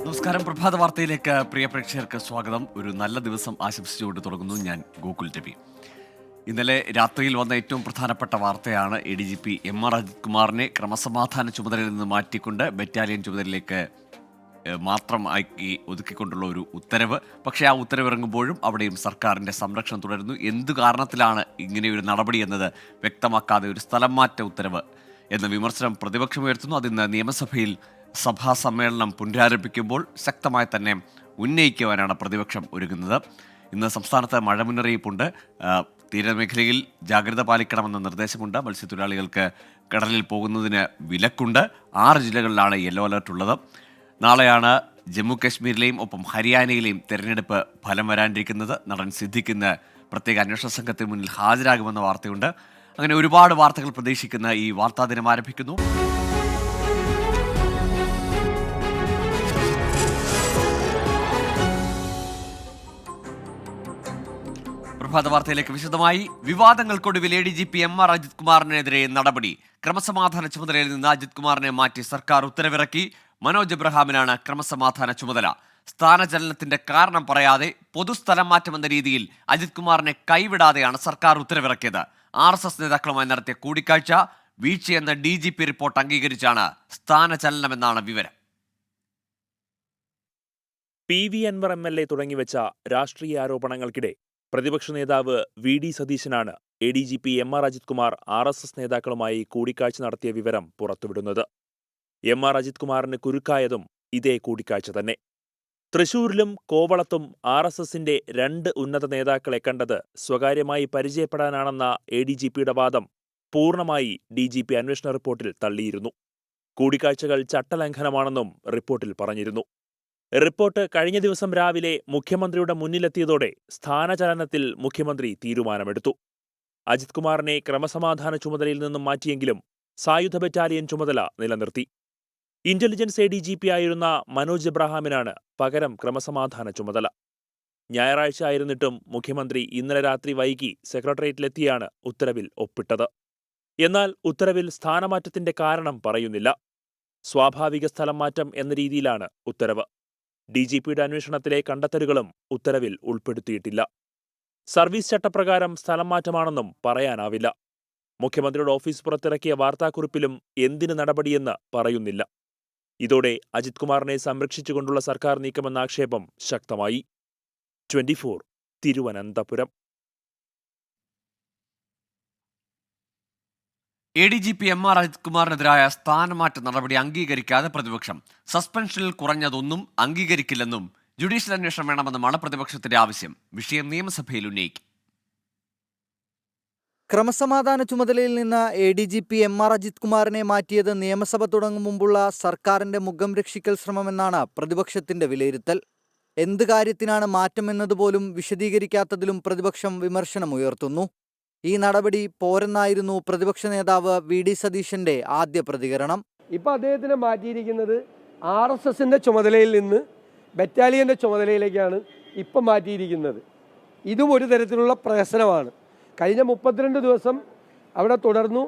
നമസ്കാരം. പ്രഭാത വാർത്തയിലേക്ക് പ്രിയ പ്രേക്ഷകർക്ക് സ്വാഗതം. ഒരു നല്ല ദിവസം ആശംസിച്ചുകൊണ്ട് തുടങ്ങുന്നു ഞാൻ ഗോകുൽ രവി. ഇന്നലെ രാത്രിയിൽ വന്ന ഏറ്റവും പ്രധാനപ്പെട്ട വാർത്തയാണ് ADGP MR അജിത് കുമാറിനെ ക്രമസമാധാന ചുമതലയിൽ നിന്ന് മാറ്റിക്കൊണ്ട് ബറ്റാലിയൻ ചുമതലയിലേക്ക് മാത്രം ആക്കി ഒതുക്കിക്കൊണ്ടുള്ള ഒരു ഉത്തരവ്. പക്ഷേ ആ ഉത്തരവ് ഇറങ്ങുമ്പോഴും അവിടെയും സർക്കാരിൻ്റെ സംരക്ഷണം തുടരുന്നു. എന്തു കാരണത്തിലാണ് ഇങ്ങനെയൊരു നടപടി എന്നത് വ്യക്തമാക്കാതെ ഒരു സ്ഥലം മാറ്റ ഉത്തരവ് എന്ന വിമർശനം പ്രതിപക്ഷം ഉയർത്തുന്നു. അതിന്ന് നിയമസഭയിൽ സഭാ സമ്മേളനം പുനരാരംഭിക്കുമ്പോൾ ശക്തമായി തന്നെ ഉന്നയിക്കുവാനാണ് പ്രതിപക്ഷം ഒരുങ്ങുന്നത്. ഇന്ന് സംസ്ഥാനത്ത് മഴ മുന്നറിയിപ്പുണ്ട്. തീരമേഖലയിൽ ജാഗ്രത പാലിക്കണമെന്ന നിർദ്ദേശമുണ്ട്. മത്സ്യത്തൊഴിലാളികൾക്ക് കടലിൽ പോകുന്നതിന് വിലക്കുണ്ട്. 6 ജില്ലകളിലാണ് യെല്ലോ അലർട്ട് ഉള്ളത്. നാളെയാണ് ജമ്മു കാശ്മീരിലെയും ഒപ്പം ഹരിയാനയിലെയും തെരഞ്ഞെടുപ്പ് ഫലം വരാനിരിക്കുന്നത്. നടൻ സിദ്ദിഖിന് പ്രത്യേക അന്വേഷണ സംഘത്തിന് മുന്നിൽ ഹാജരാകുമെന്ന വാർത്തയുണ്ട്. അങ്ങനെ ഒരുപാട് വാർത്തകൾ പ്രതീക്ഷിക്കുന്ന ഈ വാർത്താ ദിനം ആരംഭിക്കുന്നു. പ്രഭാത വാർത്തയിലേക്ക് വിശദമായി. വിവാദങ്ങൾക്കൊടുവിൽ ADGP MR അജിത് കുമാറിനെതിരെ നടപടി. ക്രമസമാധാന ചുമതലയിൽ നിന്ന് അജിത് കുമാറിനെ മാറ്റി സർക്കാർ ഉത്തരവിറക്കി. മനോജ് എബ്രഹാമിനാണ് ക്രമസമാധാന ചുമതല. സ്ഥാനചലനത്തിന്റെ കാരണം പറയാതെ പൊതുസ്ഥലം മാറ്റമെന്ന രീതിയിൽ അജിത് കുമാറിനെ കൈവിടാതെയാണ് സർക്കാർ ഉത്തരവിറക്കിയത്. RSS നേതാക്കളുമായി നടത്തിയ കൂടിക്കാഴ്ച വീഴ്ചയെന്ന DGP റിപ്പോർട്ട് അംഗീകരിച്ചാണ് സ്ഥാനചലനമെന്നാണ് വിവരം. PV അൻവർ MLA തുടങ്ങിവെച്ച രാഷ്ട്രീയ ആരോപണങ്ങൾക്കിടെ പ്രതിപക്ഷ നേതാവ് VD സതീശനാണ് ADGP MR Ajith Kumar RSS നേതാക്കളുമായി കൂടിക്കാഴ്ച നടത്തിയ വിവരം പുറത്തുവിടുന്നത്. MR അജിത് കുമാറിന് കുരുക്കായതും ഇതേ കൂടിക്കാഴ്ച തന്നെ. തൃശൂരിലും കോവളത്തും RSSന്റെ 2 ഉന്നത നേതാക്കളെ കണ്ടത് സ്വകാര്യമായി പരിചയപ്പെടാനാണെന്ന ADGPയുടെ വാദം പൂർണ്ണമായി DGP അന്വേഷണ റിപ്പോർട്ടിൽ തള്ളിയിരുന്നു. കൂടിക്കാഴ്ചകൾ ചട്ടലംഘനമാണെന്നും റിപ്പോർട്ടിൽ പറഞ്ഞിരുന്നു. റിപ്പോർട്ട് കഴിഞ്ഞ ദിവസം രാവിലെ മുഖ്യമന്ത്രിയുടെ മുന്നിലെത്തിയതോടെ സ്ഥാനചലനത്തിൽ മുഖ്യമന്ത്രി തീരുമാനമെടുത്തു. അജിത് കുമാറിനെ ക്രമസമാധാന ചുമതലയിൽ നിന്നും മാറ്റിയെങ്കിലും സായുധ ബറ്റാലിയൻ ചുമതല നിലനിർത്തി. ഇന്റലിജൻസ് ADGP ആയിരുന്ന മനോജ് എബ്രഹാമിനാണ് പകരം ക്രമസമാധാന ചുമതല. ഞായറാഴ്ച ആയിരുന്നിട്ടും മുഖ്യമന്ത്രി ഇന്നലെ രാത്രി വൈകി സെക്രട്ടേറിയറ്റിലെത്തിയാണ് ഉത്തരവിൽ ഒപ്പിട്ടത്. എന്നാൽ ഉത്തരവിൽ സ്ഥാനമാറ്റത്തിന്റെ കാരണം പറയുന്നില്ല. സ്വാഭാവിക സ്ഥലം മാറ്റം എന്ന രീതിയിലാണ് ഉത്തരവ്. DGPയുടെ അന്വേഷണത്തിലെ കണ്ടെത്തലുകളും ഉത്തരവിൽ ഉൾപ്പെടുത്തിയിട്ടില്ല. സർവീസ് ചട്ടപ്രകാരം സ്ഥലം മാറ്റമാണെന്നും പറയാനാവില്ല. മുഖ്യമന്ത്രിയുടെ ഓഫീസ് പുറത്തിറക്കിയ വാർത്താക്കുറിപ്പിലും എന്തിന് നടപടിയെന്ന് പറയുന്നില്ല. ഇതോടെ അജിത് കുമാറിനെ സംരക്ഷിച്ചുകൊണ്ടുള്ള സർക്കാർ നീക്കമെന്ന ആക്ഷേപം ശക്തമായി. 24 തിരുവനന്തപുരം. ADGP MR അജിത് കുമാറിനെതിരായ സ്ഥാനമാറ്റ നടപടി അംഗീകരിക്കാതെ പ്രതിപക്ഷം. സസ്പെൻഷനിൽ കുറഞ്ഞതൊന്നും അംഗീകരിക്കില്ലെന്നും ജുഡീഷ്യൽ അന്വേഷണം വേണമെന്നുമാണ് പ്രതിപക്ഷത്തിന്റെ ആവശ്യം. വിഷയം നിയമസഭയിൽ ഉന്നയിക്കും. ക്രമസമാധാന ചുമതലയിൽ നിന്ന് ADGP MR അജിത് കുമാറിനെ മാറ്റിയത് നിയമസഭ തുടങ്ങും മുമ്പുള്ള സർക്കാരിന്റെ മുഖം രക്ഷിക്കൽ ശ്രമമെന്നാണ് പ്രതിപക്ഷത്തിന്റെ വിലയിരുത്തൽ. എന്ത് കാര്യത്തിനാണ് മാറ്റമെന്നതുപോലും വിശദീകരിക്കാത്തതിലും പ്രതിപക്ഷം വിമർശനമുയർത്തുന്നു. ഈ നടപടി പോരെന്നായിരുന്നു പ്രതിപക്ഷ നേതാവ് VD സതീശന്റെ ആദ്യ പ്രതികരണം. ഇപ്പോൾ അദ്ദേഹത്തിനെ മാറ്റിയിരിക്കുന്നത് RSSന്റെ ചുമതലയിൽ നിന്ന് ബറ്റാലിയൻ്റെ ചുമതലയിലേക്കാണ് ഇപ്പം മാറ്റിയിരിക്കുന്നത്. ഇതും ഒരു തരത്തിലുള്ള പ്രഹസനമാണ്. കഴിഞ്ഞ 32 ദിവസം അവിടെ തുടർന്നു.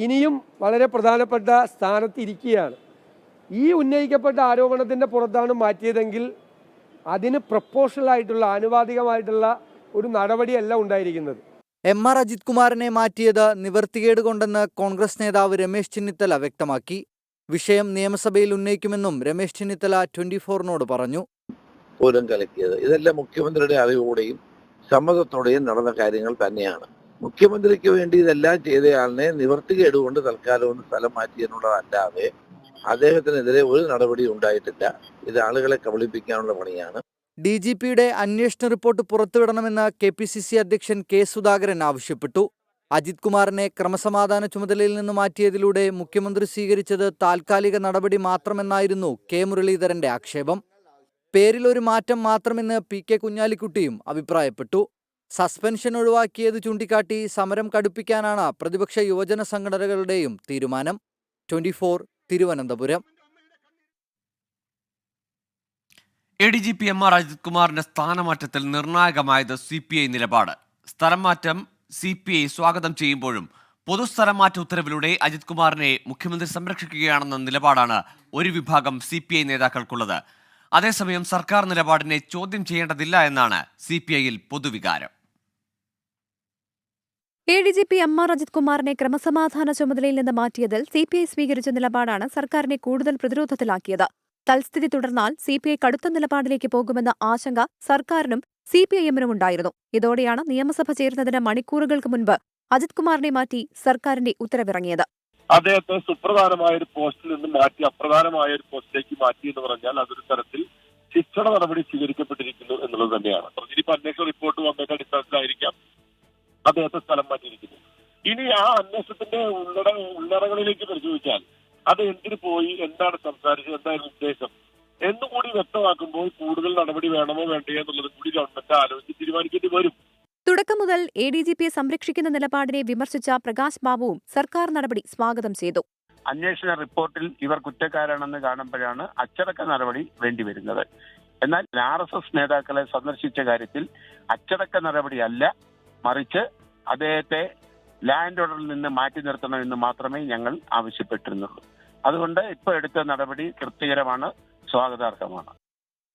ഇനിയും വളരെ പ്രധാനപ്പെട്ട സ്ഥാനത്തിരിക്കുകയാണ്. ഈ ഉന്നയിക്കപ്പെട്ട ആരോപണത്തിൻ്റെ പുറത്താണ് മാറ്റിയതെങ്കിൽ അതിന് പ്രപ്പോഷണലായിട്ടുള്ള ആനുപാതികമായിട്ടുള്ള ഒരു നടപടിയല്ല ഉണ്ടായിരിക്കുന്നത്. MR അജിത് കുമാറിനെ മാറ്റിയത് നിവർത്തികേട് കൊണ്ടെന്ന് കോൺഗ്രസ് നേതാവ് രമേശ് ചെന്നിത്തല വ്യക്തമാക്കി. വിഷയം നിയമസഭയിൽ ഉന്നയിക്കുമെന്നും രമേശ് ചെന്നിത്തല 24നോട് പറഞ്ഞു. പോലും കലക്കിയത് ഇതെല്ലാം മുഖ്യമന്ത്രിയുടെ അറിവോടെയും സമ്മതത്തോടെയും നടന്ന കാര്യങ്ങൾ തന്നെയാണ്. മുഖ്യമന്ത്രിക്ക് വേണ്ടി ഇതെല്ലാം ചെയ്തയാളിനെ നിവർത്തികേടുകൊണ്ട് തൽക്കാലം ഒന്ന് സ്ഥലം മാറ്റിയെന്നുള്ളതല്ലാതെ അദ്ദേഹത്തിനെതിരെ ഒരു നടപടി ഉണ്ടായിട്ടില്ല. ഇത് ആളുകളെ കബളിപ്പിക്കാനുള്ള പണിയാണ്. DGPയുടെ അന്വേഷണ റിപ്പോർട്ട് പുറത്തുവിടണമെന്ന് KPCC അധ്യക്ഷൻ K സുധാകരൻ ആവശ്യപ്പെട്ടു. അജിത് കുമാറിനെ ക്രമസമാധാന ചുമതലയിൽ നിന്ന് മാറ്റിയതിലൂടെ മുഖ്യമന്ത്രി സ്വീകരിച്ചത് താൽക്കാലിക നടപടി മാത്രമെന്നായിരുന്നു K മുരളീധരന്റെ ആക്ഷേപം. പേരിൽ ഒരു മാറ്റം മാത്രമെന്ന് PK കുഞ്ഞാലിക്കുട്ടിയും അഭിപ്രായപ്പെട്ടു. സസ്പെൻഷൻ ഒഴിവാക്കിയത് ചൂണ്ടിക്കാട്ടി സമരം കടുപ്പിക്കാനാണ് പ്രതിപക്ഷ യുവജന സംഘടനകളുടെയും തീരുമാനം. 24 തിരുവനന്തപുരം. ADGP MR അജിത് കുമാറിന്റെ സ്ഥാനമാറ്റത്തിൽ നിർണായകമായത് CPI നിലപാട്. സ്ഥലം മാറ്റം CPI സ്വാഗതം ചെയ്യുമ്പോഴും പൊതുസ്ഥലം മാറ്റ ഉത്തരവിലൂടെ അജിത് കുമാറിനെ മുഖ്യമന്ത്രി സംരക്ഷിക്കുകയാണെന്ന നിലപാടാണ് ഒരു വിഭാഗം CPI നേതാക്കൾക്കുള്ളത്. അതേസമയം സർക്കാർ നിലപാടിനെ ചോദ്യം ചെയ്യേണ്ടതില്ല എന്നാണ് CPI-യിൽ പൊതുവികാരം. ADGP MR അജിത് കുമാറിനെ ക്രമസമാധാന ചുമതലയിൽ നിന്ന് മാറ്റിയതിൽ CPI സ്വീകരിച്ച നിലപാടാണ് സർക്കാരിനെ കൂടുതൽ പ്രതിരോധത്തിലാക്കിയത്. തൽസ്ഥിതി തുടർന്നാൽ CPI കടുത്ത നിലപാടിലേക്ക് പോകുമെന്ന ആശങ്ക സർക്കാരിനും CPIM-നും ഉണ്ടായിരുന്നു. ഇതോടെയാണ് നിയമസഭ ചേരുന്നതിന് മണിക്കൂറുകൾക്ക് മുൻപ് അജിത് കുമാറിനെ മാറ്റി സർക്കാരിന്റെ ഉത്തരവിറങ്ങിയത്. അദ്ദേഹത്തെ സുപ്രധാനമായ ഒരു പോസ്റ്റിൽ നിന്ന് മാറ്റി അപ്രധാനമായ ഒരു പോസ്റ്റിലേക്ക് മാറ്റി എന്ന് പറഞ്ഞാൽ അതൊരു തരത്തിൽ ശിക്ഷണ നടപടി സ്വീകരിക്കപ്പെട്ടിരിക്കുന്നു എന്നുള്ളത് തന്നെയാണ്. ഇനിയിപ്പോൾ അന്വേഷണ റിപ്പോർട്ട് വന്നതിന്റെ അടിസ്ഥാനത്തിലായിരിക്കാം അദ്ദേഹത്തെ സ്ഥലം മാറ്റിയിരിക്കുന്നു. ഇനി ആ അന്വേഷണത്തിന്റെ ഉള്ളറകളിലേക്ക് പരിശോധിച്ചാൽ അത് എന്തിനു പോയി, എന്താണ് സംസാരിച്ചത്, എന്തായിരുന്നു ഉദ്ദേശം എന്നുകൂടി വ്യക്തമാക്കുമ്പോൾ കൂടുതൽ നടപടി വേണമോ വേണ്ടയോ എന്നുള്ളത് കൂടി ഗവൺമെന്റ് ആലോചിച്ച് തീരുമാനിക്കേണ്ടി വരും. തുടക്കം മുതൽ ADGPയെ സംരക്ഷിക്കുന്ന നിലപാടിനെ വിമർശിച്ച പ്രകാശ് ബാബുവും സർക്കാർ നടപടി സ്വാഗതം ചെയ്തു. അന്വേഷണ റിപ്പോർട്ടിൽ ഇവർ കുറ്റക്കാരാണെന്ന് കാണുമ്പോഴാണ് അച്ചടക്ക നടപടി വേണ്ടിവരുന്നത്. എന്നാൽ RSS നേതാക്കളെ സന്ദർശിച്ച കാര്യത്തിൽ അച്ചടക്ക നടപടിയല്ല, മറിച്ച് അദ്ദേഹത്തെ ലാൻഡ് ഓർഡറിൽ നിന്ന് മാറ്റി നിർത്തണമെന്ന് മാത്രമേ ഞങ്ങൾ ആവശ്യപ്പെട്ടിരുന്നുള്ളൂ. അതുകൊണ്ട് ഇപ്പോൾ എടുത്ത നടപടി തൃപ്തികരമാണ്, സ്വാഗതാർഹമാണ്.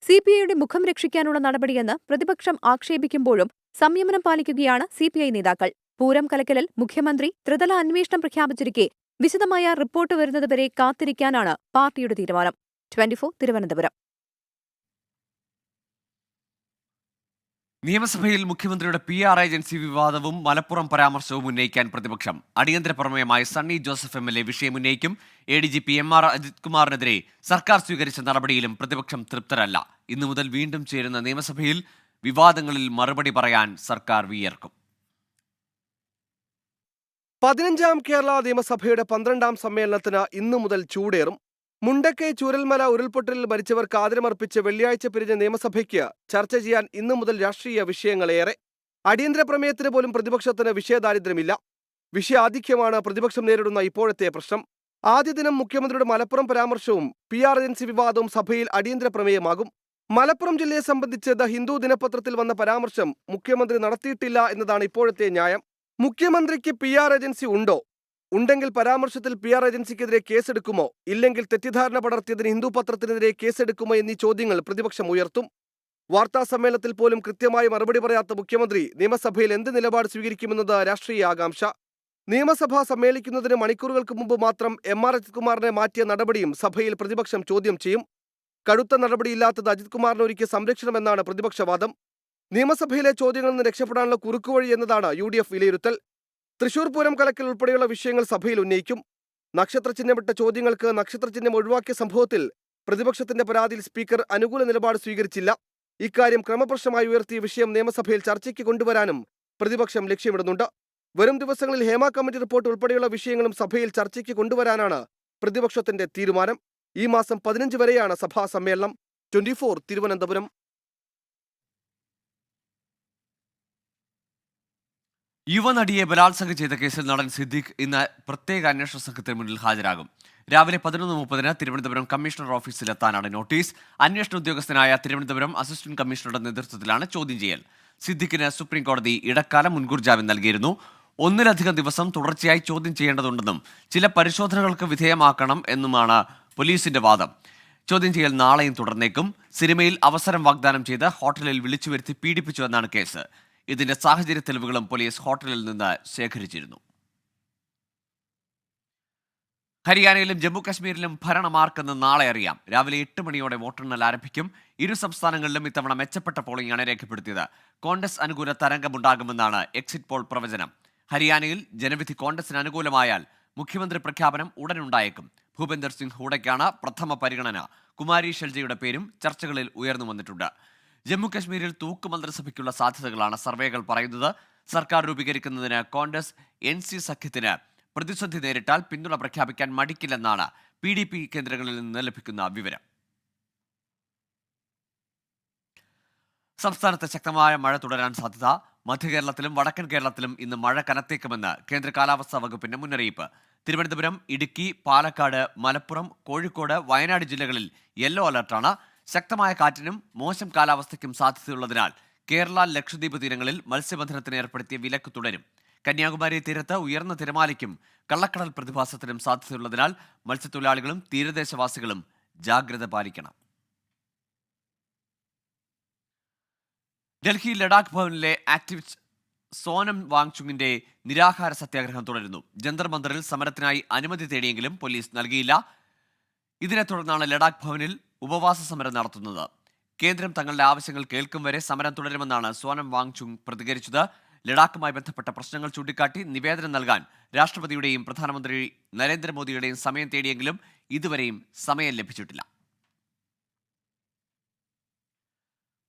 CPIയുടെ മുഖം രക്ഷിക്കാനുള്ള നടപടിയെന്ന് പ്രതിപക്ഷം ആക്ഷേപിക്കുമ്പോഴും സംയമനം പാലിക്കുകയാണ് CPI നേതാക്കൾ. പൂരം കലക്കലിൽ മുഖ്യമന്ത്രി ത്രിതല അന്വേഷണം പ്രഖ്യാപിച്ചിരിക്കെ വിശദമായ റിപ്പോർട്ട് വരുന്നതുവരെ കാത്തിരിക്കാനാണ് പാർട്ടിയുടെ തീരുമാനം. 24 തിരുവനന്തപുരം. നിയമസഭയിൽ മുഖ്യമന്ത്രിയുടെ PR ഏജൻസി വിവാദവും മലപ്പുറം പരാമർശവും ഉന്നയിക്കാൻ പ്രതിപക്ഷം. അടിയന്തര പ്രമേയമായി സണ്ണി ജോസഫ് MLA വിഷയം ഉന്നയിക്കും. ADGP MR അജിത് കുമാറിനെതിരെ സർക്കാർ സ്വീകരിച്ച നടപടിയിലും പ്രതിപക്ഷം തൃപ്തരല്ല. ഇന്നു മുതൽ വീണ്ടും ചേരുന്ന നിയമസഭയിൽ വിവാദങ്ങളിൽ മറുപടി പറയാൻ സർക്കാർ വിയർക്കും. 15ാം കേരള നിയമസഭയുടെ 12ാം സമ്മേളനത്തിന് ഇന്നു മുതൽ ചൂടേറും. മുണ്ടക്കൈ ചൂരൽമല ഉരുൾപൊട്ടലിൽ മരിച്ചവർക്ക് ആദരമർപ്പിച്ച് വെള്ളിയാഴ്ച പിരിഞ്ഞ നിയമസഭയ്ക്ക് ചർച്ച ചെയ്യാൻ ഇന്നു മുതൽ രാഷ്ട്രീയ വിഷയങ്ങളേറെ. അടിയന്തര പ്രമേയത്തിന് പോലും പ്രതിപക്ഷത്തിന് വിഷയദാരിദ്ര്യമില്ല. വിഷയാധിക്യമാണ് പ്രതിപക്ഷം നേരിടുന്ന ഇപ്പോഴത്തെ പ്രശ്നം. ആദ്യ ദിനം മുഖ്യമന്ത്രിയുടെ മലപ്പുറം പരാമർശവും PR ഏജൻസി വിവാദവും സഭയിൽ അടിയന്തര പ്രമേയമാകും. മലപ്പുറം ജില്ലയെ സംബന്ധിച്ച് ദ ഹിന്ദു ദിനപത്രത്തിൽ വന്ന പരാമർശം മുഖ്യമന്ത്രി നടത്തിയിട്ടില്ല എന്നതാണ് ഇപ്പോഴത്തെ ന്യായം. മുഖ്യമന്ത്രിക്ക് PR ഏജൻസി ഉണ്ടോ? ഉണ്ടെങ്കിൽ പരാമർശത്തിൽ PR ഏജൻസിക്കെതിരെ കേസെടുക്കുമോ? ഇല്ലെങ്കിൽ തെറ്റിദ്ധാരണ പടർത്തിയതിന് ഹിന്ദു പത്രത്തിനെതിരെ കേസെടുക്കുമോ എന്നീ ചോദ്യങ്ങൾ പ്രതിപക്ഷം ഉയർത്തും. വാർത്താ സമ്മേളനത്തിൽ പോലും കൃത്യമായി മറുപടി പറയാത്ത മുഖ്യമന്ത്രി നിയമസഭയിൽ എന്ത് നിലപാട് സ്വീകരിക്കുമെന്നത് രാഷ്ട്രീയ ആകാംക്ഷ. നിയമസഭ സമ്മേളിക്കുന്നതിന് മണിക്കൂറുകൾക്ക് മുമ്പ് മാത്രം MR അജിത് കുമാറിനെ മാറ്റിയ നടപടിയും സഭയിൽ പ്രതിപക്ഷം ചോദ്യം ചെയ്യും. കടുത്ത നടപടിയില്ലാത്തത് അജിത് കുമാറിന് ഒരുക്കിയ സംരക്ഷണമെന്നാണ് പ്രതിപക്ഷവാദം. നിയമസഭയിലെ ചോദ്യങ്ങളിൽ നിന്ന് രക്ഷപ്പെടാനുള്ള കുറുക്കുവഴി എന്നതാണ് UDF വിലയിരുത്തൽ. തൃശൂർ പൂരം കലക്കൽ ഉൾപ്പെടെയുള്ള വിഷയങ്ങൾ സഭയിൽ ഉന്നയിക്കും. നക്ഷത്രചിഹ്നമിട്ട ചോദ്യങ്ങൾക്ക് നക്ഷത്രചിഹ്നം ഒഴിവാക്കിയ സംഭവത്തിൽ പ്രതിപക്ഷത്തിന്റെ പരാതിയിൽ സ്പീക്കർ അനുകൂല നിലപാട് സ്വീകരിച്ചില്ല. ഇക്കാര്യം ക്രമപ്രശ്നമായി ഉയർത്തിയ വിഷയം നിയമസഭയിൽ ചർച്ചയ്ക്ക് കൊണ്ടുവരാനും പ്രതിപക്ഷം ലക്ഷ്യമിടുന്നുണ്ട്. വരും ദിവസങ്ങളിൽ ഹേമ കമ്മിറ്റി റിപ്പോർട്ട് ഉൾപ്പെടെയുള്ള വിഷയങ്ങളും സഭയിൽ ചർച്ചയ്ക്ക് കൊണ്ടുവരാനാണ് പ്രതിപക്ഷത്തിന്റെ തീരുമാനം. ഈ മാസം 15 വരെയാണ് സഭാ സമ്മേളനം. 24 തിരുവനന്തപുരം. യുവനടിയെ ബലാത്സംഗം ചെയ്ത കേസിൽ നടൻ സിദ്ദിഖ് ഇന്ന് പ്രത്യേക അന്വേഷണ സംഘത്തിന് മുന്നിൽ ഹാജരാകും. രാവിലെ 11:30 തിരുവനന്തപുരം കമ്മീഷണർ ഓഫീസിലെത്താനാണ് നോട്ടീസ്. അന്വേഷണ ഉദ്യോഗസ്ഥനായ തിരുവനന്തപുരം അസിസ്റ്റന്റ് കമ്മീഷണറുടെ നേതൃത്വത്തിലാണ് ചോദ്യം ചെയ്യൽ. സിദ്ദിഖിന് സുപ്രീംകോടതി ഇടക്കാല മുൻകൂർ ജാമ്യം നൽകിയിരുന്നു. 1-ലധികം ദിവസം തുടർച്ചയായി ചോദ്യം ചെയ്യേണ്ടതുണ്ടെന്നും ചില പരിശോധനകൾക്ക് വിധേയമാക്കണം എന്നുമാണ് പോലീസിന്റെ വാദം. ചോദ്യം ചെയ്യൽ നാളെയും തുടർന്നേക്കും. സിനിമയിൽ അവസരം വാഗ്ദാനം ചെയ്ത് ഹോട്ടലിൽ വിളിച്ചു വരുത്തി പീഡിപ്പിച്ചുവെന്നാണ് കേസ്. ഇതിന്റെ സാഹചര്യ തെളിവുകളും പോലീസ് ഹോട്ടലിൽ നിന്ന് ശേഖരിച്ചിരുന്നു. ഹരിയാനയിലും ജമ്മു കശ്മീരിലും ഭരണമാർക്കെന്ന് നാളെ അറിയാം. രാവിലെ 8 മണിയോടെ വോട്ടെണ്ണൽ ആരംഭിക്കും. ഇരു സംസ്ഥാനങ്ങളിലും ഇത്തവണ മെച്ചപ്പെട്ട പോളിംഗാണ് രേഖപ്പെടുത്തിയത്. കോൺഗ്രസ് അനുകൂല തരംഗമുണ്ടാകുമെന്നാണ് എക്സിറ്റ് പോൾ പ്രവചനം. ഹരിയാനയിൽ ജനവിധി കോൺഗ്രസിന് അനുകൂലമായാൽ മുഖ്യമന്ത്രി പ്രഖ്യാപനം ഉടനുണ്ടായേക്കും. ഭൂപേന്ദർ സിംഗ് ഹൂഡയ്ക്കാണ് പ്രഥമ പരിഗണന. കുമാരി ഷെൽജയുടെ പേരും ചർച്ചകളിൽ ഉയർന്നു വന്നിട്ടുണ്ട്. ജമ്മു കശ്മീരിൽ തൂക്കുമന്ത്രിസഭയ്ക്കുള്ള സാധ്യതകളാണ് സർവേകൾ പറയുന്നത്. സർക്കാർ രൂപീകരിക്കുന്നതിന് കോൺഗ്രസ് NC സഖ്യത്തിന് പ്രതിസന്ധി നേരിട്ടാൽ പിന്തുണ പ്രഖ്യാപിക്കാൻ മടിക്കില്ലെന്നാണ് PDP കേന്ദ്രങ്ങളിൽ നിന്ന് ലഭിക്കുന്ന വിവരം. സംസ്ഥാനത്ത് ശക്തമായ മഴ തുടരാൻ സാധ്യത. മധ്യകേരളത്തിലും വടക്കൻ കേരളത്തിലും ഇന്ന് മഴ കനത്തേക്കുമെന്ന് കേന്ദ്ര കാലാവസ്ഥാ വകുപ്പിന്റെ മുന്നറിയിപ്പ്. തിരുവനന്തപുരം, ഇടുക്കി, പാലക്കാട്, മലപ്പുറം, കോഴിക്കോട്, വയനാട് ജില്ലകളിൽ യെല്ലോ അലർട്ടാണ്. ശക്തമായ കാറ്റിനും മോശം കാലാവസ്ഥയ്ക്കും സാധ്യതയുള്ളതിനാൽ കേരള, ലക്ഷദ്വീപ് തീരങ്ങളിൽ മത്സ്യബന്ധനത്തിന് ഏർപ്പെടുത്തിയ വിലക്ക് തുടരും. കന്യാകുമാരി തീരത്ത് ഉയർന്ന തിരമാലയ്ക്കും കള്ളക്കടൽ പ്രതിഭാസത്തിനും സാധ്യതയുള്ളതിനാൽ മത്സ്യത്തൊഴിലാളികളും തീരദേശവാസികളും ജാഗ്രത പാലിക്കണം. ഡൽഹി ലഡാക്ക് ഭവനിലെ ആക്ടിവിസ്റ്റ് സോനം വാങ്ചുങ്ങിന്റെ നിരാഹാര സത്യാഗ്രഹം തുടരുന്നു. ജന്തർ മന്ദറിൽ സമരത്തിനായി അനുമതി തേടിയെങ്കിലും പോലീസ് നൽകിയില്ല. ഇതിനെ തുടർന്നാണ് ലഡാക്ക് ഭവനിൽ ഉപവാസ സമരം നടത്തുന്നത്. കേന്ദ്രം തങ്ങളുടെ ആവശ്യങ്ങൾ കേൾക്കും വരെ സമരം തുടരുമെന്നാണ് സോനം വാങ്ചുങ് പ്രതികരിച്ചത്. ലഡാക്കുമായി ബന്ധപ്പെട്ട പ്രശ്നങ്ങൾ ചൂണ്ടിക്കാട്ടി നിവേദനം നൽകാൻ രാഷ്ട്രപതിയുടെയും പ്രധാനമന്ത്രി നരേന്ദ്രമോദിയുടെയും സമയം തേടിയെങ്കിലും ഇതുവരെയും സമയം ലഭിച്ചിട്ടില്ല.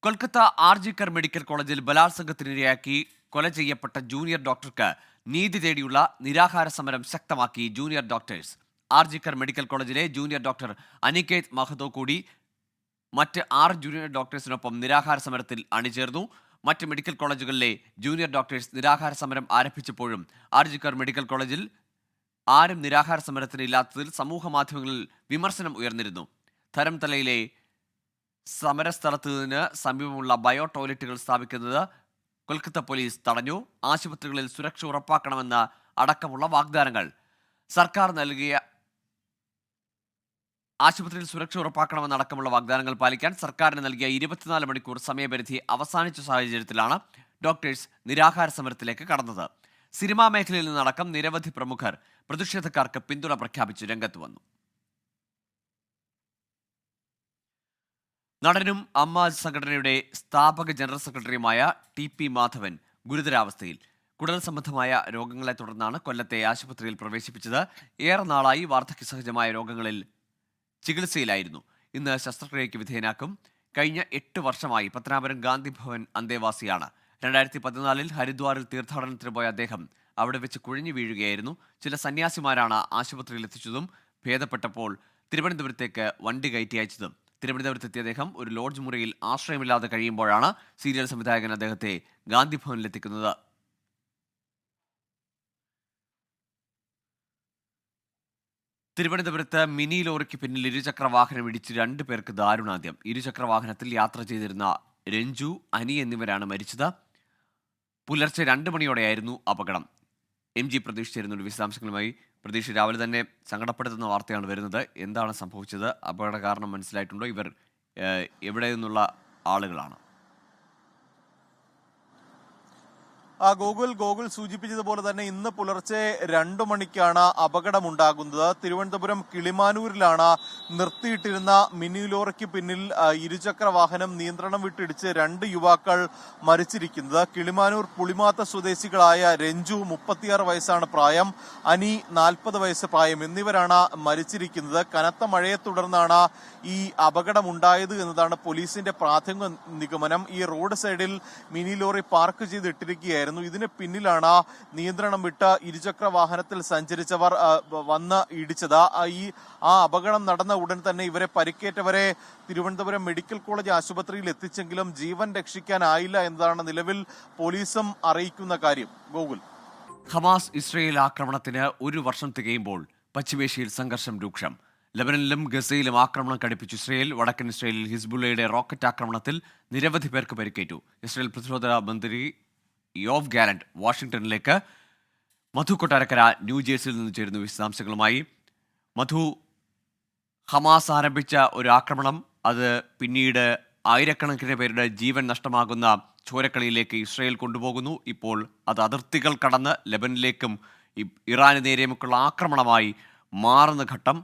കൊൽക്കത്ത ആർജിക്കർ മെഡിക്കൽ കോളേജിൽ ബലാത്സംഗത്തിനിരയാക്കി കൊല ചെയ്യപ്പെട്ട ജൂനിയർ ഡോക്ടർക്ക് നീതി തേടിയുള്ള നിരാഹാര സമരം ശക്തമാക്കി ജൂനിയർ ഡോക്ടേഴ്സ്. ആർജിക്കർ മെഡിക്കൽ കോളേജിലെ ജൂനിയർ ഡോക്ടർ അനികേത് മഹതോ കൂടി മറ്റ് 6 ജൂനിയർ ഡോക്ടേഴ്സിനൊപ്പം നിരാഹാര സമരത്തിൽ അണിചേർന്നു. മറ്റ് മെഡിക്കൽ കോളേജുകളിലെ ജൂനിയർ ഡോക്ടേഴ്സ് നിരാഹാര സമരം ആരംഭിച്ചപ്പോഴും ആർജിക്കർ മെഡിക്കൽ കോളേജിൽ ആരും നിരാഹാര സമരത്തിന് ഇല്ലാത്തതിൽ സമൂഹ മാധ്യമങ്ങളിൽ വിമർശനം ഉയർന്നിരുന്നു. ധരംതലയിലെ സമരസ്ഥലത്തിന് സമീപമുള്ള ബയോ ടോയ്ലറ്റുകൾ സ്ഥാപിക്കുന്നത് കൊൽക്കത്ത പോലീസ് തടഞ്ഞു. ആശുപത്രികളിൽ സുരക്ഷ ഉറപ്പാക്കണമെന്ന അടക്കമുള്ള വാഗ്ദാനങ്ങൾ സർക്കാർ നൽകിയ ആശുപത്രിയിൽ സുരക്ഷ ഉറപ്പാക്കണമെന്നടക്കമുള്ള വാഗ്ദാനങ്ങൾ പാലിക്കാൻ സർക്കാരിന് നൽകിയ 24 മണിക്കൂർ സമയപരിധി അവസാനിച്ച സാഹചര്യത്തിലാണ് ഡോക്ടേഴ്സ് നിരാഹാര സമരത്തിലേക്ക് കടന്നത്. സിനിമാ മേഖലയിൽ നിന്നടക്കം നിരവധി പ്രമുഖർ പ്രതിഷേധക്കാർക്ക് പിന്തുണ പ്രഖ്യാപിച്ച് രംഗത്ത് വന്നു. നടനും അമ്മാജ് സംഘടനയുടെ സ്ഥാപക ജനറൽ സെക്രട്ടറിയുമായ TP മാധവൻ ഗുരുതരാവസ്ഥയിൽ. കുടൽ സംബന്ധമായ രോഗങ്ങളെ തുടർന്നാണ് കൊല്ലത്തെ ആശുപത്രിയിൽ പ്രവേശിപ്പിച്ചത്. ഏറെ നാളായി വാർദ്ധക്യസഹജമായ രോഗങ്ങളിൽ ചികിത്സയിലായിരുന്നു. ഇന്ന് ശസ്ത്രക്രിയയ്ക്ക് വിധേയനാക്കും. കഴിഞ്ഞ 8 വർഷമായി പത്തനാപുരം ഗാന്ധി ഭവൻ അന്തേവാസിയാണ്. 2014 ഹരിദ്വാറിൽ തീർത്ഥാടനത്തിന് പോയ അദ്ദേഹം അവിടെ വെച്ച് കുഴഞ്ഞു വീഴുകയായിരുന്നു. ചില സന്യാസിമാരാണ് ആശുപത്രിയിൽ എത്തിച്ചതും ഭേദപ്പെട്ടപ്പോൾ തിരുവനന്തപുരത്തേക്ക് വണ്ടി കയറ്റി അയച്ചതും. തിരുവനന്തപുരത്തെത്തിയ അദ്ദേഹം ഒരു ലോഡ്ജ് മുറിയിൽ ആശ്രയമില്ലാതെ കഴിയുമ്പോഴാണ് സീരിയൽ സംവിധായകൻ അദ്ദേഹത്തെ ഗാന്ധി ഭവനിലെത്തിക്കുന്നത്. തിരുവനന്തപുരത്ത് മിനി ലോറിക്ക് പിന്നിൽ ഇരുചക്ര വാഹനം ഇടിച്ച് 2 പേർക്ക് ദാരുണാന്ത്യം. ഇരുചക്ര വാഹനത്തിൽ യാത്ര ചെയ്തിരുന്ന രഞ്ജു, അനി എന്നിവരാണ് മരിച്ചത്. പുലർച്ചെ 2 മണിയോടെയായിരുന്നു അപകടം. MG പ്രതീഷ് ചേരുന്നുണ്ട് വിശദാംശങ്ങളുമായി. പ്രതീഷ്, രാവിലെ തന്നെ സങ്കടപ്പെടുത്തുന്ന വാർത്തയാണ് വരുന്നത്. എന്താണ് സംഭവിച്ചത്? അപകട കാരണം മനസ്സിലായിട്ടുണ്ടോ? ഇവർ എവിടെ നിന്നുള്ള ആളുകളാണ്? ഗോകുൽ സൂചിപ്പിച്ചതുപോലെ തന്നെ ഇന്ന് പുലർച്ചെ 2 മണിക്കാണ് അപകടമുണ്ടാകുന്നത്. തിരുവനന്തപുരം കിളിമാനൂരിലാണ് നിർത്തിയിട്ടിരുന്ന മിനി ലോറിക്ക് പിന്നിൽ ഇരുചക്ര വാഹനം നിയന്ത്രണം വിട്ടിടിച്ച് 2 യുവാക്കൾ മരിച്ചിരിക്കുന്നത്. കിളിമാനൂർ പുളിമാത്ത സ്വദേശികളായ രഞ്ജു 36 വയസ്സാണ് പ്രായം, അനി 40 വയസ്സ് പ്രായം എന്നിവരാണ് മരിച്ചിരിക്കുന്നത്. കനത്ത മഴയെ തുടർന്നാണ് ഈ അപകടമുണ്ടായത് എന്നതാണ് പോലീസിന്റെ പ്രാഥമിക നിഗമനം. ഈ റോഡ് സൈഡിൽ മിനി ലോറി പാർക്ക് ചെയ്തിട്ടിരിക്കുകയായിരുന്നു. ഇതിന് പിന്നിലാണ് നിയന്ത്രണം വിട്ട ഇരുചക്ര വാഹനത്തിൽ സഞ്ചരിച്ചവർ വന്ന് ഇടിച്ചത്. ആ അപകടം നടന്ന ഉടൻ തന്നെ ഇവരെ പരിക്കേറ്റവരെ തിരുവനന്തപുരം മെഡിക്കൽ കോളേജ് ആശുപത്രിയിൽ എത്തിച്ചെങ്കിലും ജീവൻ രക്ഷിക്കാനായില്ല എന്നതാണ് നിലവിൽ പോലീസും അറിയിക്കുന്ന കാര്യം. ഗോകുൽ, ഹമാസ് ഇസ്രയേൽ ആക്രമണത്തിന് 1 വർഷം തികയുമ്പോൾ പശ്ചിമേഷ്യയിൽ സംഘർഷം രൂക്ഷം. ലബനനിലും ഗസയിലും ആക്രമണം കടുപ്പിച്ചു ഇസ്രയേൽ. വടക്കൻ ഇസ്രയേലിൽ ഹിസ്ബുള്ളയുടെ റോക്കറ്റ് ആക്രമണത്തിൽ നിരവധി പേർക്ക് പരിക്കേറ്റു. ഇസ്രയേൽ പ്രതിരോധ മന്ത്രി യോവ് ഗാലന്റ് വാഷിംഗ്ടണിലേക്ക്. മധു കൊട്ടാരക്കര ന്യൂജേഴ്സിയിൽ നിന്ന് ചേരുന്നു വിശദാംശങ്ങളുമായി. മധു, ഹമാസ് ആരംഭിച്ച ഒരു ആക്രമണം, അത് പിന്നീട് ആയിരക്കണക്കിന് പേരുടെ ജീവൻ നഷ്ടമാകുന്ന ചോരക്കളിയിലേക്ക് ഇസ്രയേൽ കൊണ്ടുപോകുന്നു. ഇപ്പോൾ അത് അതിർത്തികൾ കടന്ന് ലബനിലേക്കും ഇറാന് നേരെയുമൊക്കെയുള്ള ആക്രമണമായി മാറുന്ന ഘട്ടം.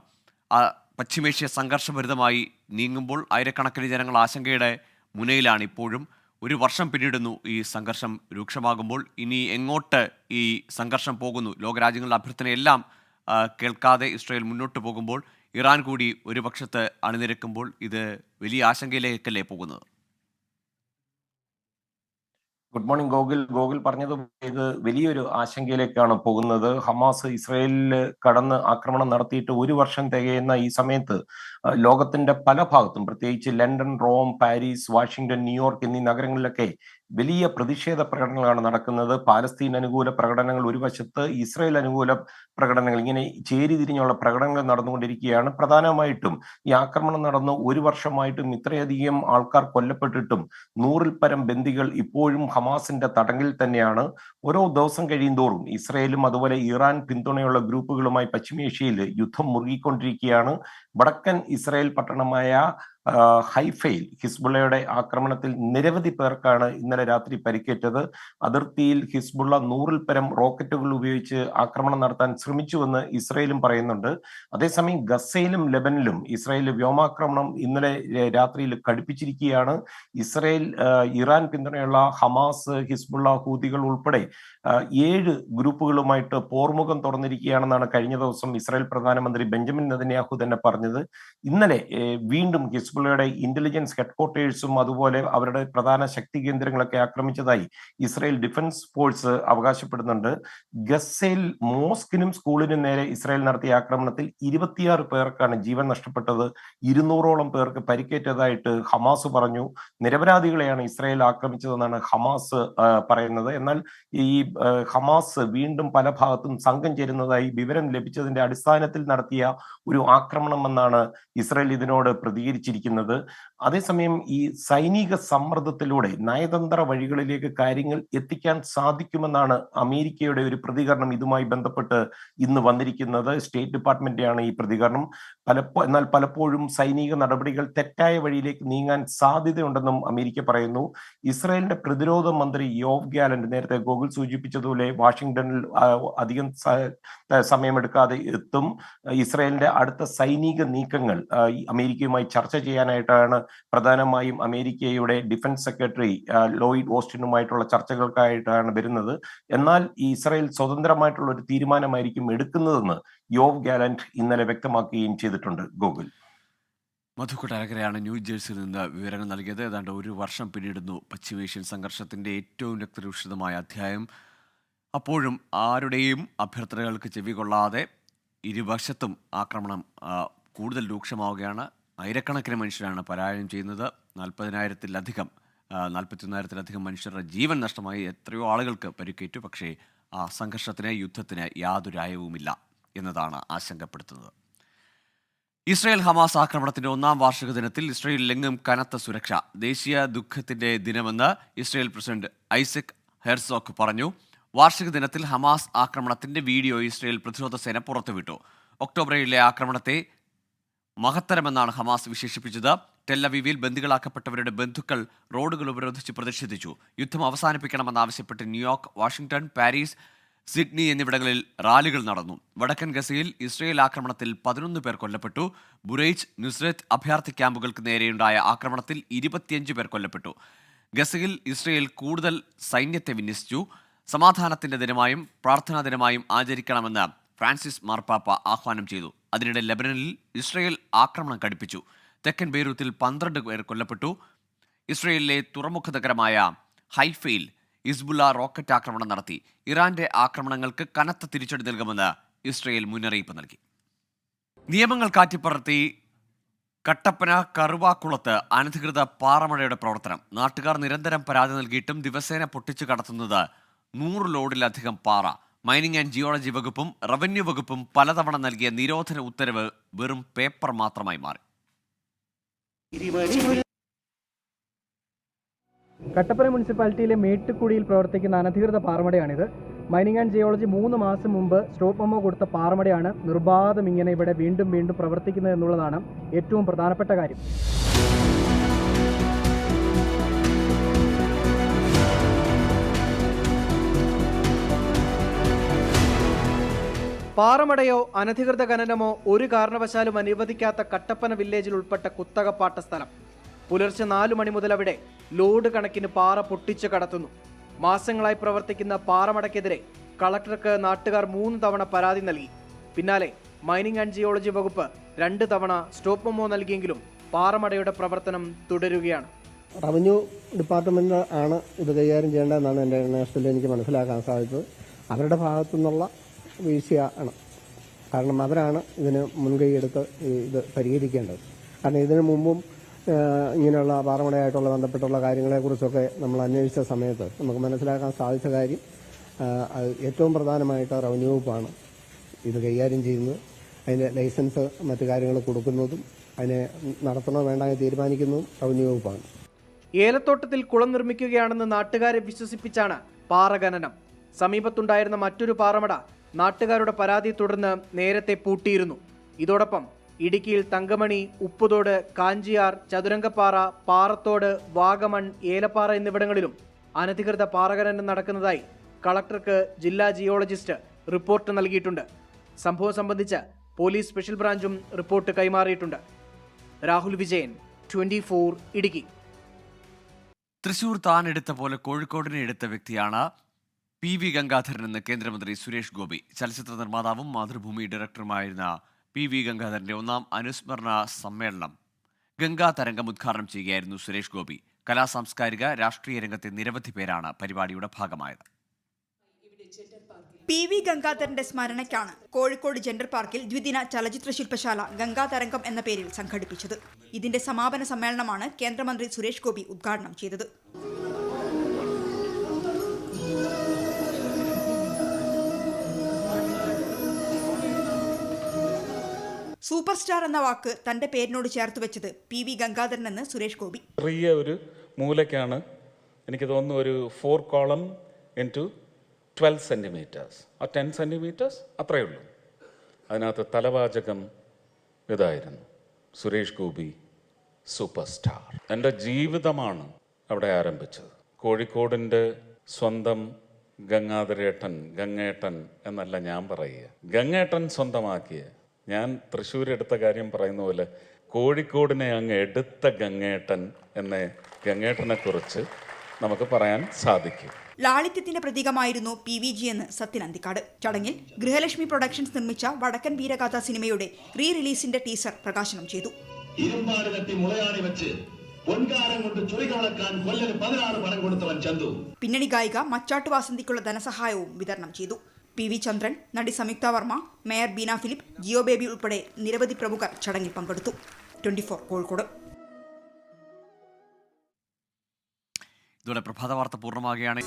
പശ്ചിമേഷ്യ സംഘർഷഭരിതമായി നീങ്ങുമ്പോൾ ആയിരക്കണക്കിന് ജനങ്ങൾ ആശങ്കയുടെ മുനയിലാണ് ഇപ്പോഴും. 1 വർഷം പിന്നിടുന്നു ഈ സംഘർഷം രൂക്ഷമാകുമ്പോൾ. ഇനി എങ്ങോട്ട് ഈ സംഘർഷം പോകുന്നു? ലോകരാജ്യങ്ങളുടെ അഭ്യർത്ഥനയെല്ലാം കേൾക്കാതെ ഇസ്രയേൽ മുന്നോട്ട് പോകുമ്പോൾ ഇറാൻ കൂടി ഒരു പക്ഷത്ത് അണിനിരക്കുമ്പോൾ ഇത് വലിയ ആശങ്കയിലേക്കല്ലേ പോകുന്നത്? ഗുഡ് മോർണിംഗ് ഗോകുൽ പറഞ്ഞതുപോലെ ഇത് വലിയൊരു ആശങ്കയിലേക്കാണ് പോകുന്നത്. ഹമാസ് ഇസ്രയേലിൽ കടന്ന് ആക്രമണം നടത്തിയിട്ട് 1 വർഷം തികയുന്ന ഈ സമയത്ത് ലോകത്തിന്റെ പല ഭാഗത്തും, പ്രത്യേകിച്ച് London, Rome, Paris, Washington, New York എന്നീ നഗരങ്ങളിലൊക്കെ വലിയ പ്രതിഷേധ പ്രകടനങ്ങളാണ് നടക്കുന്നത്. പാലസ്തീൻ അനുകൂല പ്രകടനങ്ങൾ ഒരു വശത്ത്, ഇസ്രായേൽ അനുകൂല പ്രകടനങ്ങൾ, ഇങ്ങനെ ചേരിതിരിഞ്ഞുള്ള പ്രകടനങ്ങൾ നടന്നുകൊണ്ടിരിക്കുകയാണ്. പ്രധാനമായിട്ടും ഈ ആക്രമണം നടന്ന് 1 വർഷമായിട്ടും ഇത്രയധികം ആൾക്കാർ കൊല്ലപ്പെട്ടിട്ടും 100-ൽ പരം ബന്ദികൾ ഇപ്പോഴും ഹമാസിന്റെ തടങ്കിൽ തന്നെയാണ്. ഓരോ ദിവസം കഴിയുന്തോറും ഇസ്രായേലും അതുപോലെ ഇറാൻ പിന്തുണയുള്ള ഗ്രൂപ്പുകളുമായി പശ്ചിമേഷ്യയിൽ യുദ്ധം മുറുകിക്കൊണ്ടിരിക്കുകയാണ്. വടക്കൻ ഇസ്രായേൽ പട്ടണമായ ഹൈഫയിൽ ഹിസ്ബുള്ളയുടെ ആക്രമണത്തിൽ നിരവധി പേർക്കാണ് ഇന്നലെ രാത്രി പരിക്കേറ്റത്. അതിർത്തിയിൽ ഹിസ്ബുള്ള 100-ൽ പരം റോക്കറ്റുകൾ ഉപയോഗിച്ച് ആക്രമണം നടത്താൻ ശ്രമിച്ചുവെന്ന് ഇസ്രയേലും പറയുന്നുണ്ട്. അതേസമയം ഗസയിലും ലെബനിലും ഇസ്രയേൽ വ്യോമാക്രമണം ഇന്നലെ രാത്രിയിൽ കടുപ്പിച്ചിരിക്കുകയാണ്. ഇസ്രയേൽ, ഇറാൻ പിന്തുണയുള്ള ഹമാസ്, ഹിസ്ബുള്ള, ഹൂതികൾ ഉൾപ്പെടെ 7 ഗ്രൂപ്പുകളുമായിട്ട് പോർമുഖം തുറന്നിരിക്കുകയാണെന്നാണ് കഴിഞ്ഞ ദിവസം ഇസ്രായേൽ പ്രധാനമന്ത്രി ബെഞ്ചമിൻ നെതന്യാഹു തന്നെ പറഞ്ഞത്. ഇന്നലെ വീണ്ടും ഹിസ്ബുള്ളയുടെ ഇന്റലിജൻസ് ഹെഡ്ക്വാർട്ടേഴ്സും അതുപോലെ അവരുടെ പ്രധാന ശക്തി കേന്ദ്രങ്ങളൊക്കെ ആക്രമിച്ചതായി ഇസ്രായേൽ ഡിഫൻസ് ഫോഴ്സ് അവകാശപ്പെടുന്നുണ്ട്. ഗസയിൽ മോസ്കിനും സ്കൂളിനും നേരെ ഇസ്രായേൽ നടത്തിയ ആക്രമണത്തിൽ 26 പേർക്കാണ് ജീവൻ നഷ്ടപ്പെട്ടത്. 200-ഓളം പേർക്ക് പരിക്കേറ്റതായിട്ട് ഹമാസ് പറഞ്ഞു. നിരപരാധികളെയാണ് ഇസ്രായേൽ ആക്രമിച്ചതെന്നാണ് ഹമാസ് പറയുന്നത്. എന്നാൽ ഈ ഹമാസ് വീണ്ടും പല ഭാഗത്തും സംഘം ചേരുന്നതായി വിവരം ലഭിച്ചതിന്റെ അടിസ്ഥാനത്തിൽ നടത്തിയ ഒരു ആക്രമണമെന്നാണ് ഇസ്രായേൽ ഇതിനോട് പ്രതികരിച്ചിരിക്കുന്നത്. അതേസമയം ഈ സൈനിക സമ്മർദ്ദത്തിലൂടെ നയതന്ത്ര വഴികളിലേക്ക് കാര്യങ്ങൾ എത്തിക്കാൻ സാധിക്കുമെന്നാണ് അമേരിക്കയുടെ ഒരു പ്രതികരണം ഇതുമായി ബന്ധപ്പെട്ട് ഇന്ന് വന്നിരിക്കുന്നത്. സ്റ്റേറ്റ് ഡിപ്പാർട്ട്മെന്റാണ് ഈ പ്രതികരണം. എന്നാൽ പലപ്പോഴും സൈനിക നടപടികൾ തെറ്റായ വഴിയിലേക്ക് നീങ്ങാൻ സാധ്യതയുണ്ടെന്നും അമേരിക്ക പറയുന്നു. ഇസ്രായേലിന്റെ പ്രതിരോധ മന്ത്രി യോവ് ഗാലന്റ് നേരത്തെ ഗോകുൽ സൂചിപ്പിച്ചതുപോലെ വാഷിംഗ്ടണിൽ അധികം സമയമെടുക്കാതെ എത്തും. ഇസ്രായേലിന്റെ അടുത്ത സൈനിക നീക്കങ്ങൾ അമേരിക്കയുമായി ചർച്ച ചെയ്യാനായിട്ടാണ് പ്രധാനമായും അമേരിക്കയുടെ ഡിഫൻസ് സെക്രട്ടറി ലോയിഡ് ഓസ്റ്റിനുമായിട്ടുള്ള ചർച്ചകൾക്കായിട്ടാണ് വരുന്നത്. എന്നാൽ ഈ ഇസ്രായേൽ സ്വതന്ത്രമായിട്ടുള്ള ഒരു തീരുമാനമായിരിക്കും എടുക്കുന്നതെന്ന് യോവ് ഗാലന്റ് ഇന്നലെ വ്യക്തമാക്കുകയും ചെയ്തിട്ടുണ്ട്. ഗോകുൽ. മധുക്കൊട്ടാരക്കരയാണ് ന്യൂജേഴ്സിയിൽ നിന്ന് വിവരങ്ങൾ നൽകിയത്. ഏതാണ്ട് 1 വർഷം പിന്നിടുന്നു പശ്ചിമേഷ്യൻ സംഘർഷത്തിന്റെ ഏറ്റവും രക്തരൂഷിതമായ അധ്യായം. അപ്പോഴും ആരുടെയും അഭ്യർത്ഥനകൾക്ക് ചെവികൊള്ളാതെ ഇരുവശത്തും ആക്രമണം കൂടുതൽ രൂക്ഷമാവുകയാണ്. ആയിരക്കണക്കിന് മനുഷ്യരാണ് പലായനം ചെയ്യുന്നത്. 41,000-ലധികം മനുഷ്യരുടെ ജീവൻ നഷ്ടമായി. എത്രയോ ആളുകൾക്ക് പരിക്കേറ്റു. പക്ഷേ ആ സംഘർഷത്തിന്, യുദ്ധത്തിന് യാതൊരു അയവുമില്ല എന്നതാണ് ആശങ്കപ്പെടുത്തുന്നത്. ഇസ്രായേൽ ഹമാസ് ആക്രമണത്തിന്റെ 1-ാം വാർഷിക ദിനത്തിൽ ഇസ്രായേലിലെങ്ങും കനത്ത സുരക്ഷ. ദേശീയ ദുഃഖത്തിന്റെ ദിനമെന്ന് ഇസ്രായേൽ പ്രസിഡന്റ് ഐസക് ഹെർസോഗ് പറഞ്ഞു. വാർഷിക ദിനത്തിൽ ഹമാസ് ആക്രമണത്തിന്റെ വീഡിയോ ഇസ്രായേൽ പ്രതിരോധ സേന പുറത്തുവിട്ടു. ഒക്ടോബർ 7-ലെ ആക്രമണത്തെ മഹത്തരമെന്നാണ് ഹമാസ് വിശേഷിപ്പിച്ചത്. ടെല്ലവീവിൽ ബന്ദികളാക്കപ്പെട്ടവരുടെ ബന്ധുക്കൾ റോഡുകൾ ഉപരോധിച്ച് പ്രതിഷേധിച്ചു. യുദ്ധം അവസാനിപ്പിക്കണമെന്നാവശ്യപ്പെട്ട് ന്യൂയോർക്ക്, വാഷിംഗ്ടൺ, പാരീസ്, സിഡ്നി എന്നിവിടങ്ങളിൽ റാലികൾ നടന്നു. വടക്കൻ ഗസയിൽ ഇസ്രയേൽ ആക്രമണത്തിൽ 11 പേർ കൊല്ലപ്പെട്ടു. ബുറൈജ്, നുസ്രത്ത് അഭയാർത്ഥി ക്യാമ്പുകൾക്ക് നേരെയുണ്ടായ ആക്രമണത്തിൽ 25 പേർ കൊല്ലപ്പെട്ടു. ഗസയിൽ ഇസ്രയേൽ കൂടുതൽ സൈന്യത്തെ വിന്യസിച്ചു. സമാധാനത്തിന്റെ ദിനമായും പ്രാർത്ഥനാ ദിനമായും ആചരിക്കണമെന്ന് ഫ്രാൻസിസ് മാർപ്പാപ്പ ആഹ്വാനം ചെയ്തു. അതിനിടെ ലെബനനിൽ ഇസ്രയേൽ ആക്രമണം കടുപ്പിച്ചു. തെക്കൻ ബെയ്റൂത്തിൽ 12 പേർ കൊല്ലപ്പെട്ടു. ഇസ്രയേലിലെ തുറമുഖ നഗരമായ ഹൈഫയിൽ ഹിസ്ബുള്ള റോക്കറ്റ് ആക്രമണം നടത്തി. ഇറാന്റെ ആക്രമണങ്ങൾക്ക് കനത്ത തിരിച്ചടി നൽകുമെന്ന് ഇസ്രയേൽ മുന്നറിയിപ്പ് നൽകി. നിയമങ്ങൾ കാറ്റിപ്പറത്തി കട്ടപ്പന കറുവാക്കുളത്ത് അനധികൃത പാറമടയുടെ പ്രവർത്തനം. നാട്ടുകാർ നിരന്തരം പരാതി നൽകിയിട്ടും ദിവസേന പൊട്ടിച്ചു കടത്തുന്നത് 100 ലോഡിലധികം പാറ. മൈനിങ് ആൻഡ് ജിയോളജി വകുപ്പും റവന്യൂ വകുപ്പും പലതവണ നൽകിയ നിരോധന ഉത്തരവ് വെറും പേപ്പർ മാത്രമായി മാറി. കട്ടപ്പന മുനിസിപ്പാലിറ്റിയിലെ മേട്ടുക്കുടിയിൽ പ്രവർത്തിക്കുന്ന അനധികൃത പാറമടയാണിത്. മൈനിങ് ആൻഡ് ജിയോളജി 3 മാസം മുമ്പ് സ്റ്റോപ്പ് മെമ്മോ കൊടുത്ത പാറമടയാണ് നിർബാധം ഇങ്ങനെ ഇവിടെ വീണ്ടും വീണ്ടും പ്രവർത്തിക്കുന്നത് എന്നുള്ളതാണ് ഏറ്റവും പ്രധാനപ്പെട്ട കാര്യം. പാറമടയോ അനധികൃത ഖനനമോ ഒരു കാരണവശാലും അനുവദിക്കാത്ത കട്ടപ്പന വില്ലേജിൽ ഉൾപ്പെട്ട കുത്തകപ്പാട്ട സ്ഥലം. പുലർച്ചെ 4 മണി മുതൽ അവിടെ ലോഡ് കണക്കിന് പാറ പൊട്ടിച്ച് കടത്തുന്നു. മാസങ്ങളായി പ്രവർത്തിക്കുന്ന പാറമടയ്ക്കെതിരെ കളക്ടർക്ക് നാട്ടുകാർ 3 തവണ പരാതി നൽകി. പിന്നാലെ മൈനിങ് ആൻഡ് ജിയോളജി വകുപ്പ് 2 തവണ സ്റ്റോപ്പ് മെമ്മോ നൽകിയെങ്കിലും പാറമടയുടെ പ്രവർത്തനം തുടരുകയാണ്. റവന്യൂ ഡിപ്പാർട്ട്മെന്റ് ആണ് ഇത് കൈകാര്യം ചെയ്യേണ്ടതെന്നാണ് എൻ്റെ അന്വേഷണത്തിൽ എനിക്ക് മനസ്സിലാക്കാൻ സാധിച്ചത്. അവരുടെ ഭാഗത്തു നിന്നുള്ള വീഴ്ചയാണ്. കാരണം അവരാണ് ഇതിന് മുൻകൈയെടുത്ത് ഇത് പരിഹരിക്കേണ്ടത്. കാരണം ഇതിനു മുമ്പും ഇങ്ങനെയുള്ള പാറമടയായിട്ടുള്ള ബന്ധപ്പെട്ടുള്ള കാര്യങ്ങളെക്കുറിച്ചൊക്കെ നമ്മൾ അന്വേഷിച്ച സമയത്ത് നമുക്ക് മനസ്സിലാക്കാൻ സാധിച്ച കാര്യം ഏറ്റവും പ്രധാനമായിട്ട് റവന്യൂ വകുപ്പാണ് ഇത് കൈകാര്യം ചെയ്യുന്നത്. അതിൻ്റെ ലൈസൻസ് മറ്റു കാര്യങ്ങൾ കൊടുക്കുന്നതും അതിനെ നടത്തണോ വേണ്ട തീരുമാനിക്കുന്നതും റവന്യൂ വകുപ്പാണ്. ഏലത്തോട്ടത്തിൽ കുളം നിർമ്മിക്കുകയാണെന്ന് നാട്ടുകാരെ വിശ്വസിപ്പിച്ചാണ് പാറ ഖനനം. സമീപത്തുണ്ടായിരുന്ന മറ്റൊരു പാറമട നാട്ടുകാരുടെ പരാതിയെ തുടർന്ന് നേരത്തെ പൂട്ടിയിരുന്നു. ഇതോടൊപ്പം ഇടുക്കിയിൽ തങ്കമണി, ഉപ്പുതോട്, കാഞ്ചിയാർ, ചതുരംഗപ്പാറ, പാറത്തോട്, വാഗമൺ, ഏലപ്പാറ എന്നിവിടങ്ങളിലും അനധികൃത പാറഖനനം നടക്കുന്നതായി കളക്ടർക്ക് ജില്ലാ ജിയോളജിസ്റ്റ് റിപ്പോർട്ട് നൽകിയിട്ടുണ്ട്. സംഭവം സംബന്ധിച്ച് പോലീസ് സ്പെഷ്യൽ ബ്രാഞ്ചും റിപ്പോർട്ട് കൈമാറിയിട്ടുണ്ട്. രാഹുൽ വിജയൻ, 24 ഇടുക്കി. തൃശൂർ താൻ എടുത്ത പോലെ കോഴിക്കോടിനെ എടുത്ത വ്യക്തിയാണ് PV ഗംഗാധരൻ എന്ന് കേന്ദ്രമന്ത്രി സുരേഷ് ഗോപി. ചലച്ചിത്ര നിർമ്മാതാവും മാതൃഭൂമി ഡയറക്ടറുമായിരുന്ന PV ഗംഗാധരന്റെ 1ാം അനുസ്മരണ സമ്മേളനം ഗംഗാ തരംഗം ഉദ്ഘാടനം ചെയ്യുകയായിരുന്നു സുരേഷ് ഗോപി. കലാസാംസ്കാരിക രാഷ്ട്രീയ രംഗത്തെ നിരവധി പേരാണ് പരിപാടിയുടെ ഭാഗമായത്. PV ഗംഗാധരന്റെ സ്മരണയ്ക്കാണ് കോഴിക്കോട് ജെൻഡർ പാർക്കിൽ ദ്വിദിന ചലച്ചിത്ര ശില്പശാല ഗംഗാതരംഗം എന്ന പേരിൽ സംഘടിപ്പിച്ചത്. ഇതിന്റെ സമാപന സമ്മേളനമാണ് കേന്ദ്രമന്ത്രി സുരേഷ് ഗോപി ഉദ്ഘാടനം ചെയ്തത്. സൂപ്പർ സ്റ്റാർ എന്ന വാക്ക് തന്റെ പേരിനോട് ചേർത്ത് വെച്ചത് PV ഗംഗാധരൻ എന്ന് സുരേഷ് ഗോപി. ചെറിയ ഒരു മൂലയ്ക്കാണ് എനിക്ക് തോന്നുന്നു ഒരു 4 കോളം ഇൻറ്റു 12 സെൻറ്റിമീറ്റേഴ്സ്, ആ 10 സെൻറ്റിമീറ്റേഴ്സ് അത്രയേ ഉള്ളൂ. അതിനകത്ത് തലവാചകം ഇതായിരുന്നു: സുരേഷ് ഗോപി സൂപ്പർ സ്റ്റാർ. എൻ്റെ ജീവിതമാണ് അവിടെ ആരംഭിച്ചത്. കോഴിക്കോടിൻ്റെ സ്വന്തം ഗംഗാധരേട്ടൻ, ഗംഗേട്ടൻ എന്നല്ല ഞാൻ പറയുക, ഗംഗേട്ടൻ സ്വന്തമാക്കിയ, ഞാൻ തൃശ്ശൂർ എടുത്ത കാര്യം പറയുന്ന പോലെ കോഴിക്കോടിനെ അങ്ങ് എടുത്ത ഗംഗേട്ടൻ എന്ന ഗംഗേട്ടനെ കുറിച്ച് നമുക്ക് പറയാൻ സാധിക്കും. ലാളിത്യത്തിന്റെ പ്രതീകമായിരുന്നു PVG എന്ന് സത്യൻ അന്തിക്കാട്. ചടങ്ങിൽ ഗൃഹലക്ഷ്മി പ്രൊഡക്ഷൻസ് നിർമ്മിച്ച വടക്കൻ വീരഗാഥ സിനിമയുടെ റീ റിലീസിന്റെ ടീസർ പ്രകാശനം ചെയ്തു. പിന്നണി ഗായിക മച്ചാട്ട് വാസന്തിക്കുള്ള ധനസഹായവും വിതരണം ചെയ്തു. PV ചന്ദ്രൻ, നടി സംയുക്ത വർമ്മ, മേയർ ബീന ഫിലിപ്പ്, ജിയോ ബേബി ഉൾപ്പെടെ നിരവധി പ്രമുഖർ ചടങ്ങിൽ പങ്കെടുത്തു. 24 കോഴിക്കോട്. ഇതോടെ പ്രഭാത വാർത്ത പൂർണ്ണമാകുകയാണ്.